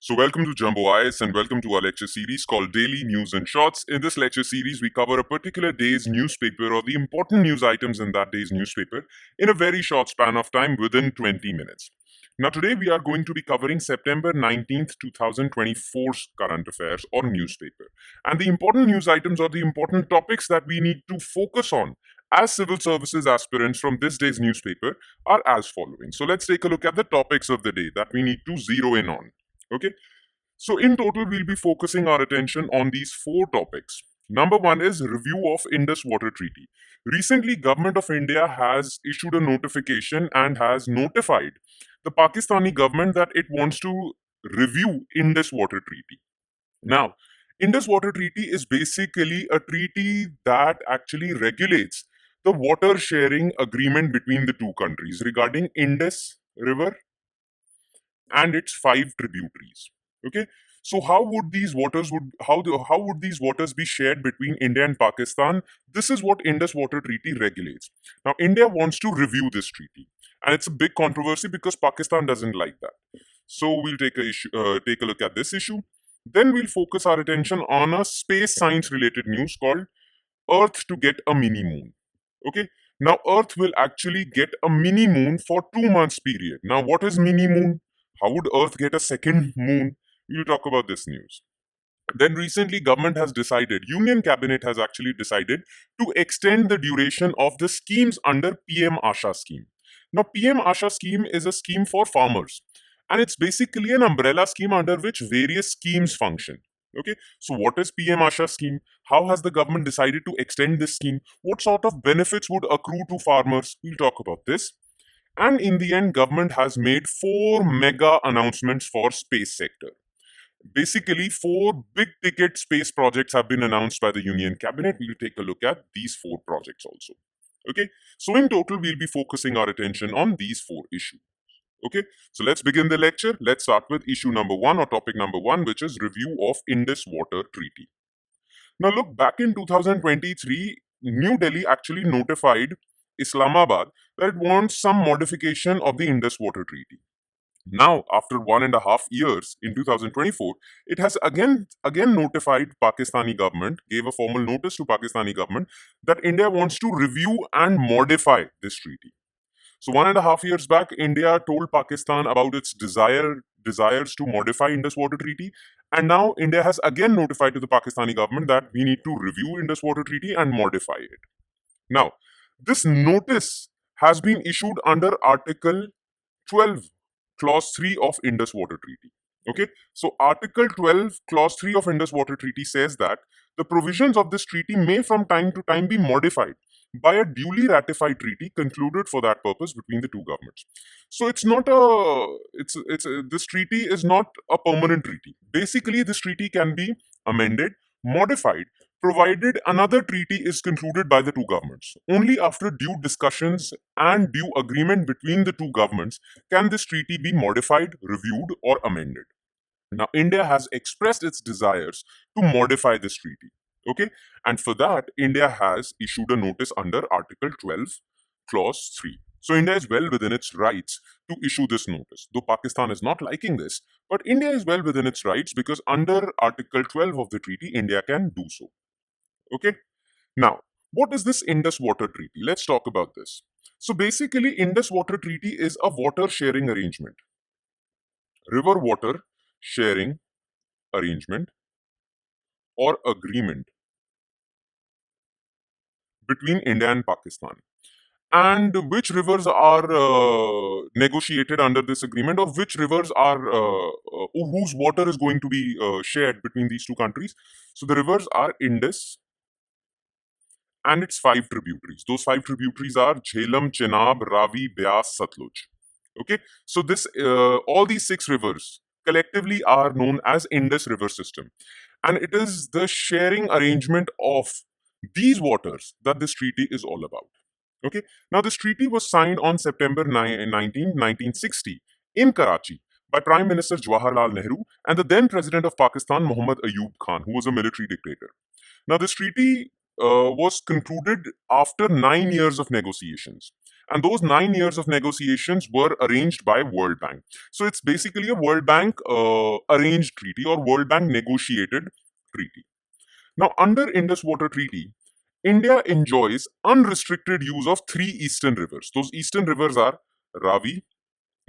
So, welcome to Jumbo IS and welcome to our lecture series called Daily News and Shorts. In this lecture series, we cover a particular day's newspaper or the important news items in that day's newspaper in a very short span of time within 20 minutes. Now, today we are going to be covering September 19th, 2024's current affairs or newspaper. And the important news items or the important topics that we need to focus on as civil services aspirants from this day's newspaper are as following. So, let's take a look at the topics of the day that we need to zero in on. Okay, so in total, we'll be focusing our attention on these four topics. Number one is review of Indus Water Treaty. Recently, Government of India has issued a notification and has notified the Pakistani government that it wants to review Indus Water Treaty. Now, Indus Water Treaty is basically a treaty that actually regulates the water sharing agreement between the two countries regarding Indus River and its five tributaries. Okay, so how would these waters be shared between India and Pakistan? This is what Indus Water Treaty regulates. Now, India wants to review this treaty, and it's a big controversy because Pakistan doesn't like that. So we'll take a look at this issue. Then we'll focus our attention on a space science related news called Earth to get a mini moon. Okay. Now, Earth will actually get a mini moon for 2 months period. Now, what is mini moon? How would Earth get a second moon? We'll talk about this news. Then recently, Union Cabinet has actually decided to extend the duration of the schemes under PM-AASHA scheme. Now, PM-AASHA scheme is a scheme for farmers, and it's basically an umbrella scheme under which various schemes function. Okay, so what is PM-AASHA scheme? How has the government decided to extend this scheme? What sort of benefits would accrue to farmers? We'll talk about this. And in the end, government has made four mega announcements for space sector. Basically, four big ticket space projects have been announced by the Union Cabinet. We'll take a look at these four projects also. Okay, so in total, we'll be focusing our attention on these four issues. Okay, so let's begin the lecture. Let's start with issue number one or topic number one, which is review of Indus Water Treaty. Now, look, back in 2023, New Delhi actually notified Islamabad that it wants some modification of the Indus Water Treaty. Now, after 1.5 years, in 2024, it has again notified Pakistani government, gave a formal notice to Pakistani government that India wants to review and modify this treaty. So 1.5 years back, India told Pakistan about its desires to modify Indus Water Treaty, and now India has again notified to the Pakistani government that we need to review Indus Water Treaty and modify it. Now, this notice has been issued under Article 12, Clause 3 of Indus Water Treaty. Okay, so Article 12, Clause 3 of Indus Water Treaty says that the provisions of this treaty may from time to time be modified by a duly ratified treaty concluded for that purpose between the two governments. So it's not this treaty is not a permanent treaty. Basically, this treaty can be amended, modified, provided another treaty is concluded by the two governments. Only after due discussions and due agreement between the two governments can this treaty be modified, reviewed, or amended. Now, India has expressed its desires to modify this treaty. Okay, and for that, India has issued a notice under Article 12, Clause 3. So, India is well within its rights to issue this notice. Though Pakistan is not liking this, but India is well within its rights because under Article 12 of the treaty, India can do so. Okay, now, what is this Indus Water Treaty? Let's talk about this. So, basically, Indus Water Treaty is a water sharing arrangement, river water sharing arrangement or agreement between India and Pakistan. And which rivers are negotiated under this agreement, or which rivers are whose water is going to be shared between these two countries? So the rivers are Indus and its five tributaries. Those five tributaries are Jhelum, Chenab, Ravi, Beas, Satluj. Okay, so this all these six rivers collectively are known as Indus River System, and it is the sharing arrangement of these waters that this treaty is all about. Okay, now this treaty was signed on September 1960 in Karachi by Prime Minister Jawaharlal Nehru and the then President of Pakistan, Muhammad Ayub Khan, who was a military dictator. Now, this treaty was concluded after 9 years of negotiations. And those 9 years of negotiations were arranged by World Bank. So it's basically a World Bank arranged treaty or World Bank negotiated treaty. Now, under Indus Water Treaty, India enjoys unrestricted use of three eastern rivers. Those eastern rivers are Ravi,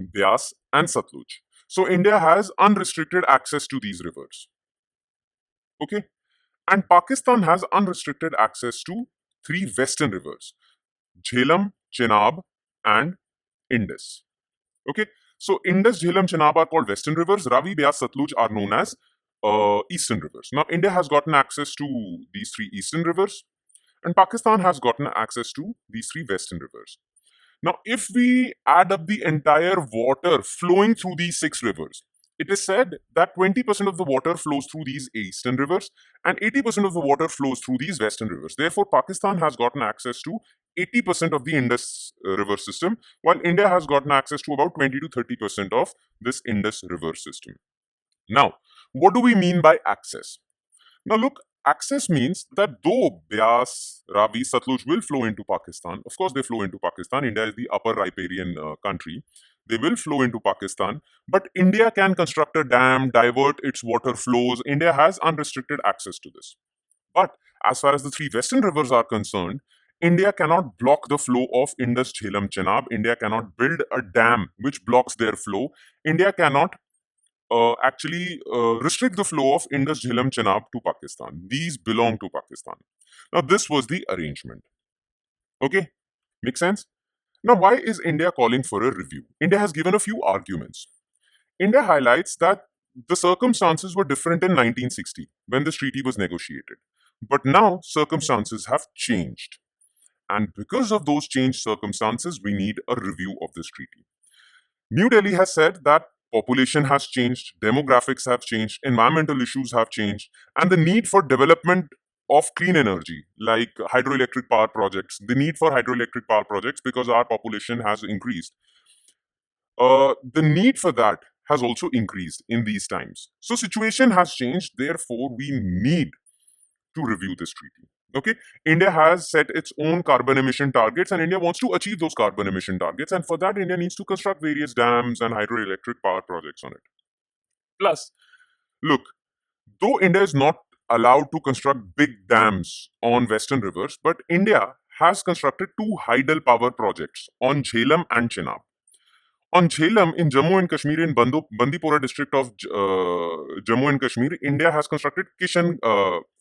Byas, and Satluj. So India has unrestricted access to these rivers. Okay? And Pakistan has unrestricted access to three western rivers, Jhelum, Chenab, and Indus. Okay? So Indus, Jhelum, Chenab are called western rivers. Ravi, Byas, Satluj are known as eastern rivers. Now, India has gotten access to these three eastern rivers, and Pakistan has gotten access to these three western rivers. Now, if we add up the entire water flowing through these six rivers, it is said that 20% of the water flows through these eastern rivers and 80% of the water flows through these western rivers. Therefore, Pakistan has gotten access to 80% of the Indus river system, while India has gotten access to about 20 to 30% of this Indus river system. Now, what do we mean by access? Now, look, access means that though Byas, Ravi, Satluj will flow into Pakistan, of course, they flow into Pakistan. India is the upper riparian country. They will flow into Pakistan, but India can construct a dam, divert its water flows. India has unrestricted access to this. But as far as the three western rivers are concerned, India cannot block the flow of Indus, Jhelum, Chenab. India cannot build a dam which blocks their flow. India cannot restrict the flow of Indus, Jhelum, Chenab to Pakistan. These belong to Pakistan. Now, this was the arrangement. Okay, make sense? Now, why is India calling for a review? India has given a few arguments. India highlights that the circumstances were different in 1960 when this treaty was negotiated. But now circumstances have changed. And because of those changed circumstances, we need a review of this treaty. New Delhi has said that population has changed, demographics have changed, environmental issues have changed, and the need for development of clean energy like hydroelectric power projects, the need for hydroelectric power projects because our population has increased. The need for that has also increased in these times. So situation has changed, therefore we need to review this treaty. Okay, India has set its own carbon emission targets and India wants to achieve those carbon emission targets, and for that India needs to construct various dams and hydroelectric power projects on it. Plus, look, though India is not allowed to construct big dams on western rivers, but India has constructed two hydel power projects on Jhelum and Chenab. On Jhelum in Jammu and Kashmir, in Bandipora district of Jammu and Kashmir, India has constructed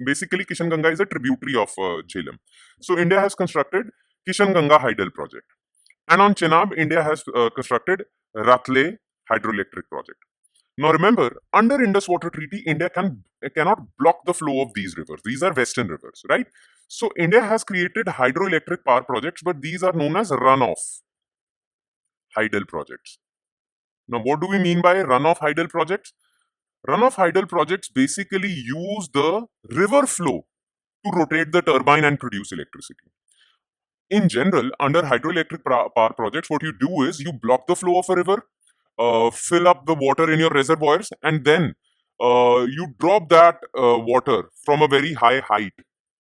basically Kishan Ganga is a tributary of Jhelum. So India has constructed Kishan Ganga Hydel project. And on Chenab, India has constructed Ratle hydroelectric project. Now remember, under Indus Water Treaty, India cannot block the flow of these rivers. These are western rivers, right? So India has created hydroelectric power projects, but these are known as runoff hydel projects. Now, what do we mean by runoff hydel projects? Runoff hydel projects basically use the river flow to rotate the turbine and produce electricity. In general, under hydroelectric power projects, what you do is you block the flow of a river, fill up the water in your reservoirs, and then you drop that water from a very high height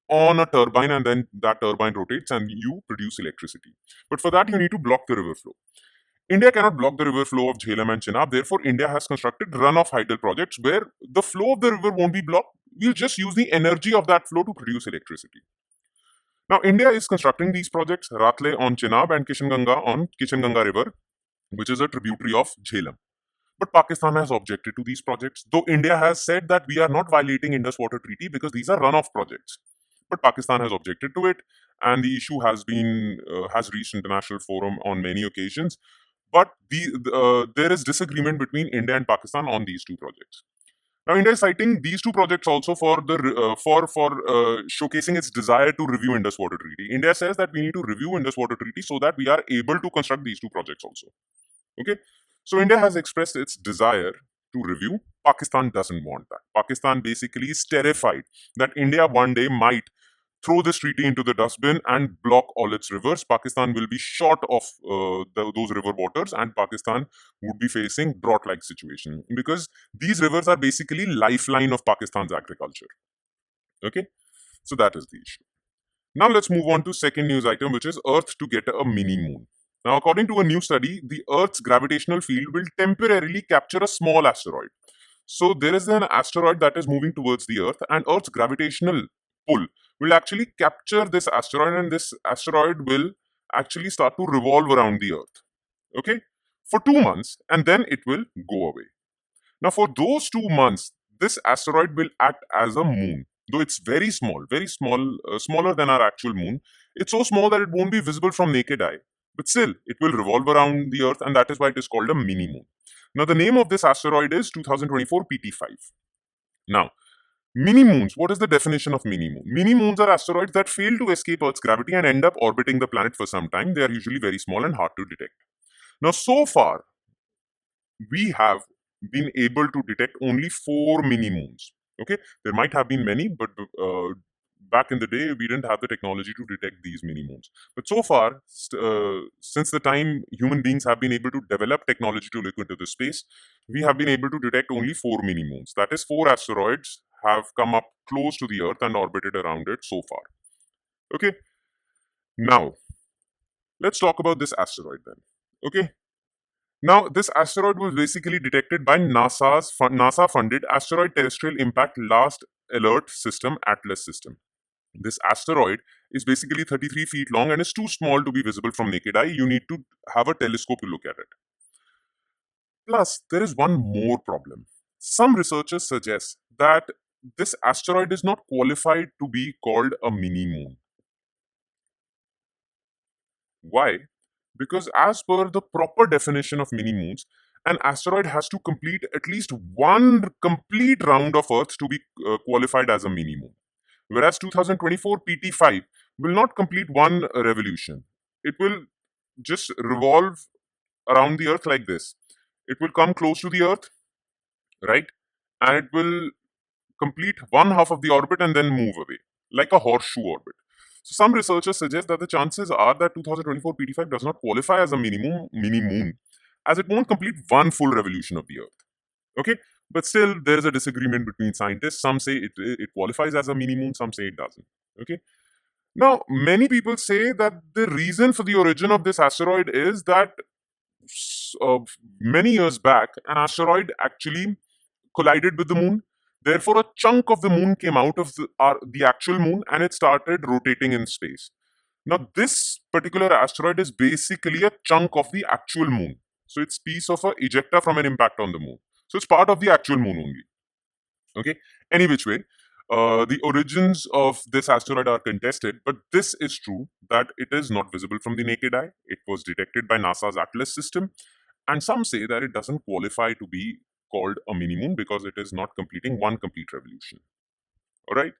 on a turbine, and then that turbine rotates and you produce electricity. But for that, you need to block the river flow. India cannot block the river flow of Jhelum and Chenab. Therefore, India has constructed runoff hydel projects where the flow of the river won't be blocked. We'll just use the energy of that flow to produce electricity. Now, India is constructing these projects, Ratle on Chenab and Kishan Ganga on Kishan Ganga River, which is a tributary of Jhelum. But Pakistan has objected to these projects, though India has said that we are not violating Indus Water Treaty because these are runoff projects. But Pakistan has objected to it, and the issue has reached international forum on many occasions. But there is disagreement between India and Pakistan on these two projects. Now, India is citing these two projects also for showcasing its desire to review Indus Water Treaty. India says that we need to review Indus Water Treaty so that we are able to construct these two projects also. Okay, so India has expressed its desire to review. Pakistan doesn't want that. Pakistan basically is terrified that India one day might throw this treaty into the dustbin and block all its rivers. Pakistan will be short of those river waters, and Pakistan would be facing drought-like situation because these rivers are basically lifeline of Pakistan's agriculture. Okay, so that is the issue. Now let's move on to second news item, which is Earth to get a mini moon. Now, according to a new study, the Earth's gravitational field will temporarily capture a small asteroid. So there is an asteroid that is moving towards the Earth, and Earth's gravitational pull will actually capture this asteroid, and this asteroid will actually start to revolve around the Earth. Okay? For 2 months, and then it will go away. Now, for those 2 months, this asteroid will act as a moon. Though it's very small, smaller than our actual moon. It's so small that it won't be visible from naked eye. But still, it will revolve around the Earth, and that is why it is called a mini moon. Now, the name of this asteroid is 2024 PT5. Now, mini moons, what is the definition of mini moon? Mini moons are asteroids that fail to escape Earth's gravity and end up orbiting the planet for some time. They are usually very small and hard to detect. Now, so far, we have been able to detect only 4 mini moons. Okay, there might have been many, but back in the day, we didn't have the technology to detect these mini moons. But so far, since the time human beings have been able to develop technology to look into the space, we have been able to detect only 4 mini moons. That is, 4 asteroids have come up close to the Earth and orbited around it so far. Okay, now let's talk about this asteroid then. Okay, now, this asteroid was basically detected by NASA-funded Asteroid Terrestrial Impact Last Alert System (ATLAS) system. This asteroid is basically 33 feet long and is too small to be visible from naked eye. You need to have a telescope to look at it. Plus, there is one more problem. Some researchers suggest that this asteroid is not qualified to be called a mini moon. Why? Because as per the proper definition of mini moons, an asteroid has to complete at least one complete round of Earth to be qualified as a mini moon. Whereas 2024 PT5 will not complete one revolution. It will just revolve around the Earth like this. It will come close to the Earth, right? And it will complete one half of the orbit and then move away, like a horseshoe orbit. So some researchers suggest that the chances are that 2024 PT5 does not qualify as a mini moon, as it won't complete one full revolution of the Earth. Okay, but still there is a disagreement between scientists. Some say it qualifies as a mini moon, some say it doesn't. Okay. Now, many people say that the reason for the origin of this asteroid is that uh, many years back, an asteroid actually collided with the moon. Therefore, a chunk of the moon came out of the actual moon and it started rotating in space. Now, this particular asteroid is basically a chunk of the actual moon. So, it's piece of a ejecta from an impact on the moon. So, it's part of the actual moon only. Okay. Any which way, the origins of this asteroid are contested, but this is true that it is not visible from the naked eye. It was detected by NASA's ATLAS system, and some say that it doesn't qualify to be called a mini moon because it is not completing one complete revolution. All right,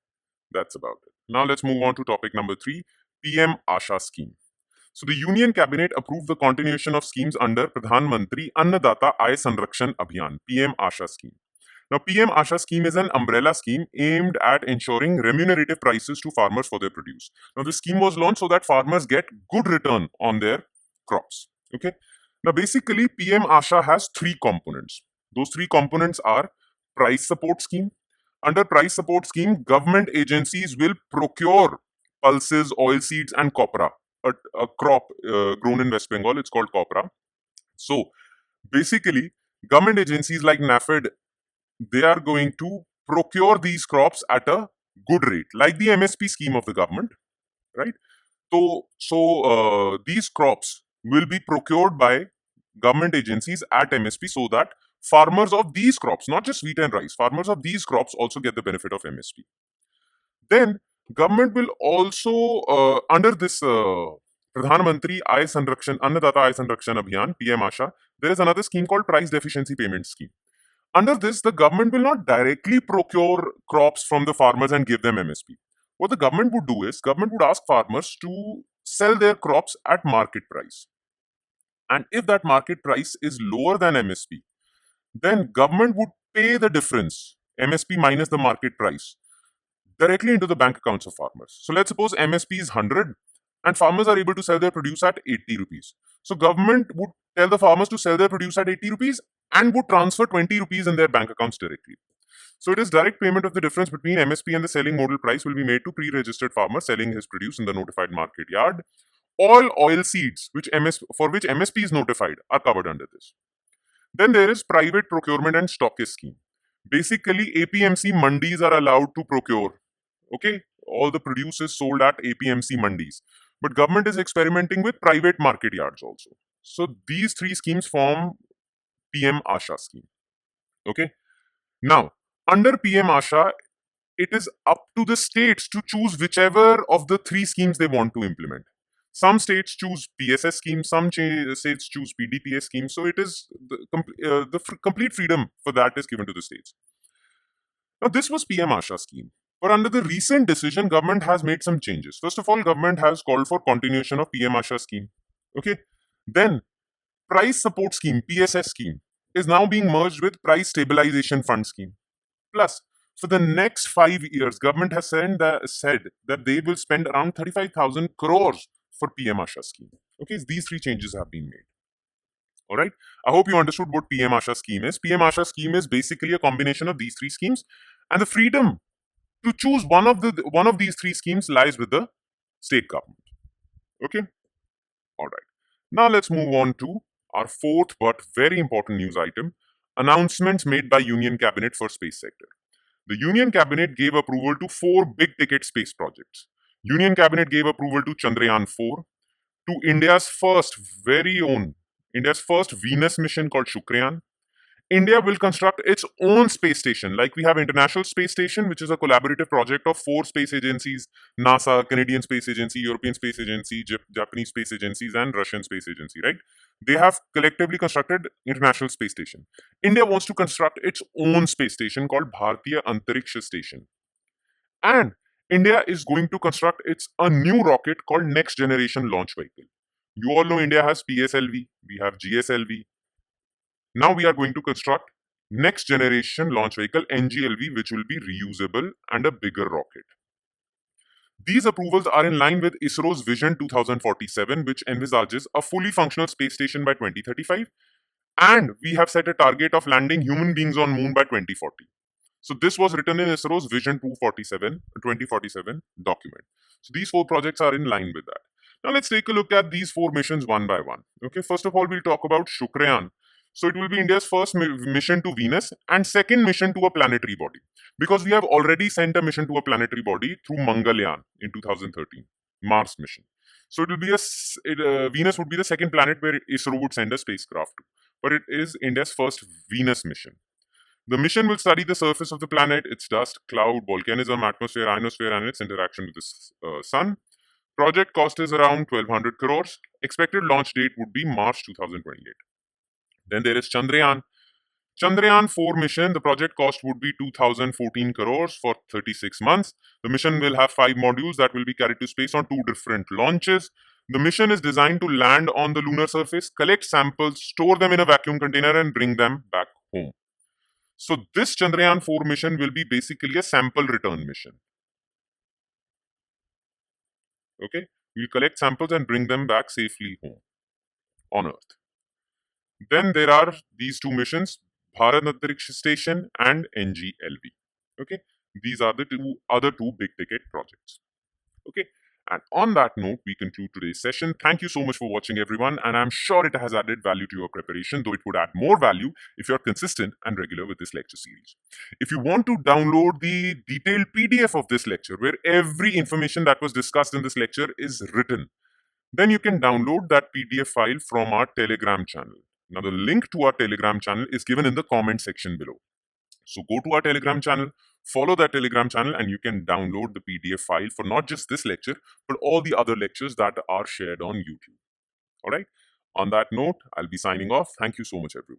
that's about it. Now let's move on to topic number 3, PM-AASHA scheme. So the Union Cabinet approved the continuation of schemes under Pradhan Mantri Annadata Aay Sanrakshan Abhiyan (PM-AASHA scheme). Now, PM-AASHA scheme is an umbrella scheme aimed at ensuring remunerative prices to farmers for their produce. Now, this scheme was launched so that farmers get good return on their crops. Okay. Now, basically, PM-AASHA has 3 components. Those 3 components are price support scheme. Under price support scheme, government agencies will procure pulses, oilseeds, and copra, a crop grown in West Bengal. It's called copra. So, basically, government agencies like NAFED, they are going to procure these crops at a good rate, like the MSP scheme of the government, right? So these crops will be procured by government agencies at MSP so that farmers of these crops, not just wheat and rice, farmers of these crops also get the benefit of MSP. Then government will also, under this Pradhan Mantri Aay Sanrakshan, Annadata Aay Sanrakshan Abhiyan, PM-AASHA, there is another scheme called Price Deficiency Payment Scheme. Under this, the government will not directly procure crops from the farmers and give them MSP. What the government would do is, government would ask farmers to sell their crops at market price. And if that market price is lower than MSP, then government would pay the difference, MSP minus the market price, directly into the bank accounts of farmers. So let's suppose MSP is 100 and farmers are able to sell their produce at 80 rupees. So government would tell the farmers to sell their produce at 80 rupees and would transfer 20 rupees in their bank accounts directly. So it is direct payment of the difference between MSP and the selling model price will be made to pre-registered farmer selling his produce in the notified market yard. All oil seeds for which MSP is notified are covered under this. Then there is private procurement and stockist scheme. Basically, APMC mandis are allowed to procure. Okay, all the produce is sold at APMC mandis. But government is experimenting with private market yards also. So these three schemes form PM-AASHA scheme. Okay. Now, under PM-AASHA, it is up to the states to choose whichever of the three schemes they want to implement. Some states choose PSS schemes, some states choose PDPS schemes. So it is complete freedom for that is given to the states. Now, this was PM-AASHA scheme. But under the recent decision, government has made some changes. First of all, government has called for continuation of PM-AASHA scheme. Okay. Then, price support scheme, PSS scheme, is now being merged with price stabilization fund scheme. Plus, for the next 5 years, government has said that they will spend around 35,000 crores for PM-AASHA scheme. Okay, these three changes have been made. All right. I hope you understood what PM-AASHA scheme is. PM-AASHA scheme is basically a combination of these three schemes, and the freedom to choose one of these three schemes lies with the state government. Okay. All right. Now let's move on to our fourth but very important news item: announcements made by Union Cabinet for space sector. The Union Cabinet gave approval to 4 big-ticket space projects. Union Cabinet gave approval to Chandrayaan-4, to India's first Venus mission called Shukrayaan. India will construct its own space station, like we have International Space Station, which is a collaborative project of 4 space agencies: NASA, Canadian Space Agency, European Space Agency, Japanese Space Agencies, and Russian Space Agency, right? They have collectively constructed International Space Station. India wants to construct its own space station called Bharatiya Antariksha Station. And India is going to construct a new rocket called Next Generation Launch Vehicle. You all know India has PSLV, we have GSLV. Now we are going to construct Next Generation Launch Vehicle NGLV, which will be reusable and a bigger rocket. These approvals are in line with ISRO's Vision 2047, which envisages a fully functional space station by 2035, and we have set a target of landing human beings on moon by 2040. So this was written in ISRO's Vision 2047 document. So these 4 projects are in line with that. Now let's take a look at these 4 missions one by one. Okay, first of all, we'll talk about Shukrayaan. So it will be India's first mission to Venus and second mission to a planetary body, because we have already sent a mission to a planetary body through Mangalyaan in 2013, Mars mission. So it will be Venus would be the second planet where ISRO would send a spacecraft to, but it is India's first Venus mission. The mission will study the surface of the planet, its dust, cloud, volcanism, atmosphere, ionosphere, and its interaction with the sun. Project cost is around 1200 crores. Expected launch date would be March 2028. Then there is Chandrayaan. Chandrayaan 4 mission, the project cost would be 2014 crores for 36 months. The mission will have 5 modules that will be carried to space on 2 different launches. The mission is designed to land on the lunar surface, collect samples, store them in a vacuum container, and bring them back home. So this Chandrayaan 4 mission will be basically a sample return mission. Okay, we'll collect samples and bring them back safely home on Earth. Then there are these 2 missions, Bharat Antariksha Station and NGLV. Okay, these are the other 2 big ticket projects. Okay, and on that note, we conclude today's session. Thank you so much for watching, everyone, and I'm sure it has added value to your preparation, though it would add more value if you're consistent and regular with this lecture series. If you want to download the detailed PDF of this lecture, where every information that was discussed in this lecture is written, then you can download that PDF file from our Telegram channel. Now, the link to our Telegram channel is given in the comment section below. So go to our Telegram channel, follow that Telegram channel, and you can download the PDF file for not just this lecture, but all the other lectures that are shared on YouTube. All right. On that note, I'll be signing off. Thank you so much, everyone.